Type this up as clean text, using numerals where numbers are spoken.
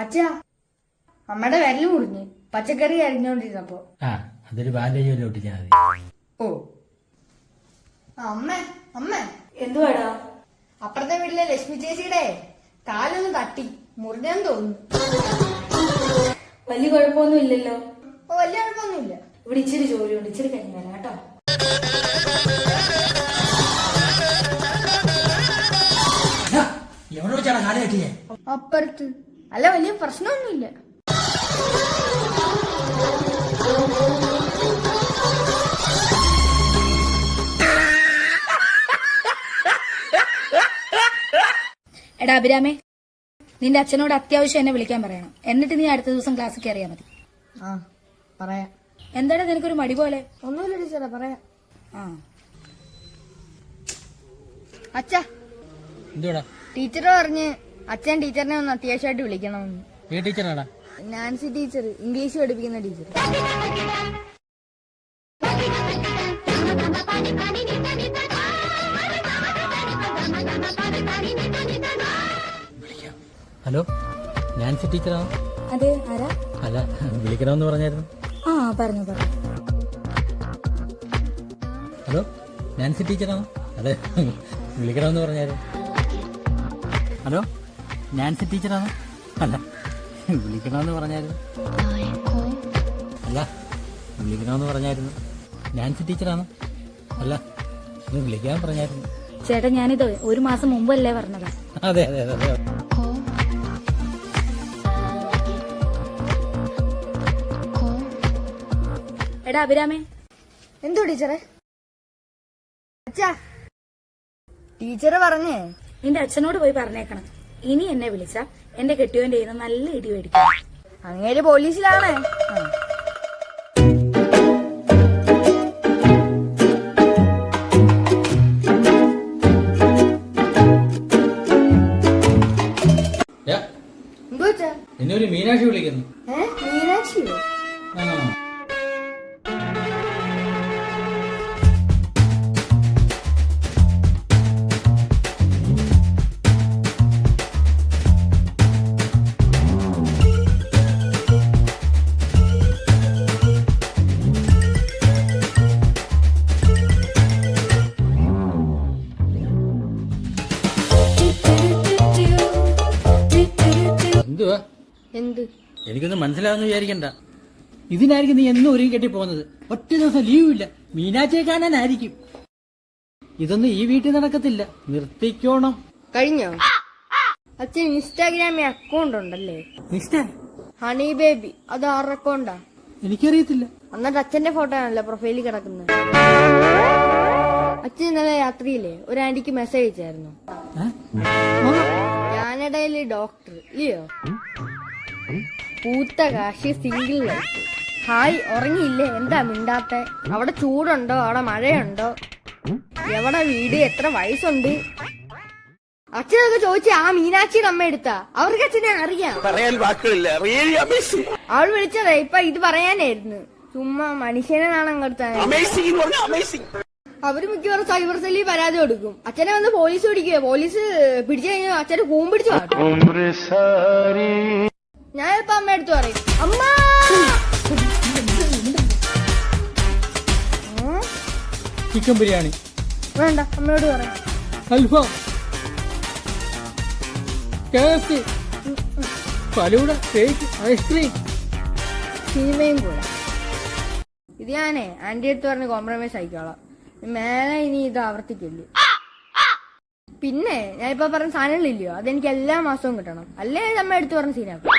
അച്ഛാ, അമ്മയുടെ വിരല് മുറിഞ്ഞ് പച്ചക്കറി അരിഞ്ഞോണ്ടിരുന്നപ്പോ. അതൊരു ബാൻഡേജ് ഒട്ടിച്ചാൽ മതി. ഓ അമ്മ അമ്മ എന്തുവാടാ? അപ്പുറത്തെ വീട്ടിലെ ലക്ഷ്മി ചേച്ചിയുടെ കാലൊന്ന് തട്ടി മുറിഞ്ഞെന്ന് തോന്നുന്നു. വലിയ കുഴപ്പമൊന്നും ഇല്ലല്ലോ? ഓ വലിയ കുഴപ്പമൊന്നുമില്ല. ഇവിടെ ഇച്ചിരി ജോലിയുണ്ട്, ഇച്ചിരി കഴിഞ്ഞാൽ കേട്ടോ. എവിടെ വെച്ചാണ് കാല കെട്ടിയേ? അപ്പുറത്ത്. അല്ല, വലിയ പ്രശ്നമൊന്നുമില്ല. എടാ അഭിരാമേ, നിന്റെ അച്ഛനോട് അത്യാവശ്യം എന്നെ വിളിക്കാൻ പറയണം. എന്നിട്ട് നീ അടുത്ത ദിവസം ക്ലാസ്സിൽ കയറിയാ മതി. ആ പറയാം. എന്താടാ നിനക്കൊരു മടി പോലെ? ഒന്നുമില്ല ടീച്ചറെ, പറയാം. ആ അച്ഛാ, എന്തുവാടാ? ടീച്ചർ പറഞ്ഞ് അച്ഛൻ ടീച്ചറിനെ ഒന്ന് അത്യാവശ്യമായിട്ട് വിളിക്കണമെന്ന്. ഏ ടീച്ചറാടാ? നാൻസി ടീച്ചർ, ഇംഗ്ലീഷ് പഠിപ്പിക്കുന്ന ടീച്ചർ. ഹലോ, നാൻസി ടീച്ചറാണോ? അതെ, ആരാ? അല്ല, വിളിക്കണമെന്ന് പറഞ്ഞായിരുന്നു. ആ പറഞ്ഞു പറഞ്ഞു. ഹലോ, നാൻസി ടീച്ചറാണോ? അതെ, വിളിക്കണമെന്ന് പറഞ്ഞായിരുന്നു. ഹലോ, നാൻസി ടീച്ചറാണോ? അല്ല, വിളിക്കണമെന്ന് പറഞ്ഞായിരുന്നു. അല്ല, വിളിക്കണമെന്ന് പറഞ്ഞായിരുന്നു. നാൻസി ടീച്ചറാണോ? അല്ല, വിളിക്കാൻ പറഞ്ഞായിരുന്നു. ചേട്ടാ, ഞാനിത് 1 മാസം മുമ്പല്ലേ പറഞ്ഞതാ. അതെ അതെ അതെ. എടാ അഭിരാമേ. എന്തോ ടീച്ചറെ? അച്ഛാ, ടീച്ചർ പറഞ്ഞേ നിന്റെ അച്ഛനോട് പോയി പറഞ്ഞേക്കണം, ഇനി എന്നെ വിളിച്ച എന്റെ കെട്ടിയോന്റെ കയ്യിൽ നിന്ന് നല്ല ഇടി മേടിക്കും. അങ്ങേര് പോലീസിലാണ്. എന്തോ അച്ഛാ? എന്നെ ഒരു മീനാക്ഷി വിളിക്കുന്നു. മീനാക്ഷിയോ? എന്തുവാ? എന്ത്? എനിക്കൊന്നും മനസ്സിലാവുന്ന വിചാരിക്കണ്ട. ഇതിനായിരിക്കും നീ എന്നും ഒരുങ്ങി കെട്ടി പോകുന്നത്. ഒറ്റ ദിവസം ലീവ് ഇല്ല. മീനാച്ചിയെ കാണാനായിരിക്കും. ഇതൊന്നും ഈ വീട്ടിൽ നടക്കത്തില്ല. നിർത്തിക്കോണം. കഴിഞ്ഞോ? അച്ഛൻ ഇൻസ്റ്റാഗ്രാമിൽ അക്കൗണ്ട് ഉണ്ടല്ലേ? നിഷ്ഠ? Honey baby. അത് ആരുടെ അക്കൗണ്ടാ? എനിക്കറിയത്തില്ല. എന്നിട്ട് അച്ഛന്റെ ഫോട്ടോ ആണല്ലോ പ്രൊഫൈലിൽ കിടക്കുന്നത്. അച്ഛൻ ഇന്നലെ രാത്രിയില്ലേ ഒരു ആന്റിക്ക് മെസ്സേജ് അയച്ചായിരുന്നു. കാനഡയിലെ ഡോക്ടർ ഇല്ലയോ? പൂത്ത കാശി, സിംഗിൾ ലൈഫ്. ഹായ്, ഉറങ്ങിയില്ലേ? എന്താ മിണ്ടാത്തെ? അവിടെ ചൂടുണ്ടോ? അവിടെ മഴയുണ്ടോ? എവിടെ വീട്? എത്ര വയസ്സുണ്ട്? അച്ഛനൊക്കെ ചോദിച്ച ആ മീനാക്ഷിയുടെ അമ്മ എടുത്താ. അവർക്ക് അച്ഛനെ അറിയാം. അവൾ വിളിച്ചതേ ഇപ്പൊ ഇത് പറയാനായിരുന്നു. ചുമ്മാ മനുഷ്യനെ നാണം കെടുത്താൻ. അവര് മിക്കവാറും സൈബർ സെല്ലിൽ പരാതി കൊടുക്കും. അച്ഛനെ വന്ന് പോലീസ് പിടിക്കുക. പോലീസ് പിടിച്ചു കഴിഞ്ഞാൽ അച്ഛനെ കൂം പിടിച്ചു മാറ്റും. ഞാൻ ഇപ്പൊ അമ്മ എടുത്തു പറയും, അമ്മ ചിക്കൻ ബിരിയാണി വേണ്ട, അമ്മയോട് പറയാം. അൽഫാം, KFC, ഫലൂഡ, കേക്ക്, ഐസ്ക്രീം, സിനിമയും കൂടെ. ഇത് ഞാനേ ആന്റി അടുത്ത് പറഞ്ഞ് കോംപ്രമൈസ് ആയിക്കോളാം. മേലെ ഇനി ഇത് ആവർത്തിക്കില്ല. പിന്നെ ഞാൻ ഇപ്പൊ പറഞ്ഞ സാധനങ്ങളില്ലയോ, അതെനിക്ക് എല്ലാ മാസവും കിട്ടണം. അല്ലേ അമ്മ എടുത്ത് പറഞ്ഞ സീനാക്കും.